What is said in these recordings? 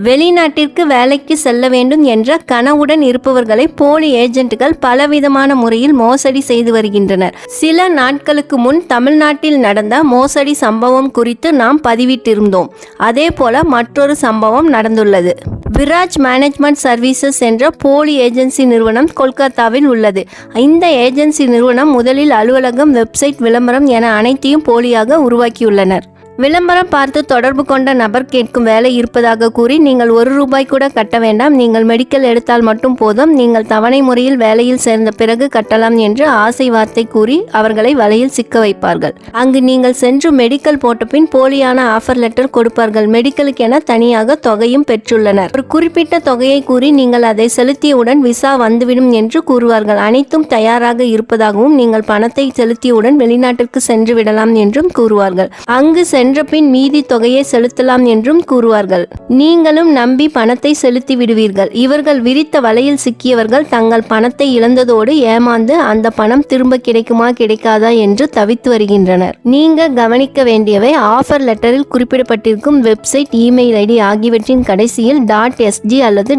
வெளிநாட்டிற்கு வேலைக்கு செல்ல வேண்டும் என்ற கனவுடன் இருப்பவர்களை போலி ஏஜென்ட்டுகள் பலவிதமான முறையில் மோசடி செய்து வருகின்றனர். சில நாட்களுக்கு முன் தமிழ்நாட்டில் நடந்த மோசடி சம்பவம் குறித்து நாம் பதிவிட்டிருந்தோம். அதே போல மற்றொரு சம்பவம் நடந்துள்ளது. விராஜ் மேனேஜ்மெண்ட் சர்வீசஸ் என்ற போலி ஏஜென்சி நிறுவனம் கொல்கத்தாவில் உள்ளது. இந்த ஏஜென்சி நிறுவனம் முதலில் அலுவலகம், வெப்சைட், விளம்பரம் என அனைத்தையும் போலியாக உருவாக்கியுள்ளனர். விளம்பரம் பார்த்து தொடர்பு கொண்ட நபர் கேட்கும் வேலை இருப்பதாக கூறி நீங்கள் ₹1 கூட கட்ட வேண்டாம், நீங்கள் மெடிக்கல் எடுத்தால் மட்டும் போதும், நீங்கள் தவணை முறையில் வேலையில் சேர்ந்த பிறகு கட்டலாம் என்று ஆசை வார்த்தை கூறி அவர்களை வலையில் சிக்க வைப்பார்கள். அங்கு நீங்கள் சென்று மெடிக்கல் போட்ட பின் போலியான ஆஃபர் லெட்டர் கொடுப்பார்கள். மெடிக்கலுக்கென தனியாக தொகையும் பெற்றுள்ளனர். ஒரு குறிப்பிட்ட தொகையை கூறி நீங்கள் அதை செலுத்தியவுடன் விசா வந்துவிடும் என்று கூறுவார்கள். அனைத்தும் தயாராக இருப்பதாகவும் நீங்கள் பணத்தை செலுத்தியவுடன் வெளிநாட்டிற்கு சென்று விடலாம் என்றும் கூறுவார்கள். அங்கு சென்ற பின் மீதி தொகையை செலுத்தலாம் என்றும் கூறுவார்கள். நீங்களும் நம்பி பணத்தை செலுத்தி விடுவீர்கள். இவர்கள் விரித்த வலையில் சிக்கியவர்கள் தங்கள் பணத்தை இழந்ததோடு ஏமாந்து அந்த பணம் திரும்ப கிடைக்குமா கிடைக்காதா என்று தவித்து வருகின்றனர். நீங்க கவனிக்க வேண்டியவை, ஆஃபர் லெட்டரில் குறிப்பிடப்பட்டிருக்கும் வெப்சைட், இமெயில் ஐடி ஆகியவற்றின் கடைசியில் .sg அல்லது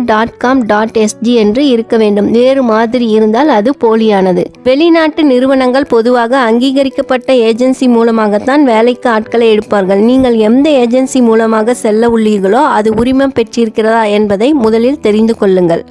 .com.sg என்று இருக்க வேண்டும். வேறு மாதிரி இருந்தால் அது போலியானது. வெளிநாட்டு நிறுவனங்கள் பொதுவாக அங்கீகரிக்கப்பட்ட ஏஜென்சி மூலமாகத்தான் வேலைக்கு ஆட்களை எடுப்பார்கள். நீங்கள் எந்த ஏஜென்சி மூலமாக செல்ல உள்ளீர்களோ அது உரிமம் பெற்றிருக்கிறதா என்பதை முதலில் தெரிந்து கொள்ளுங்கள்.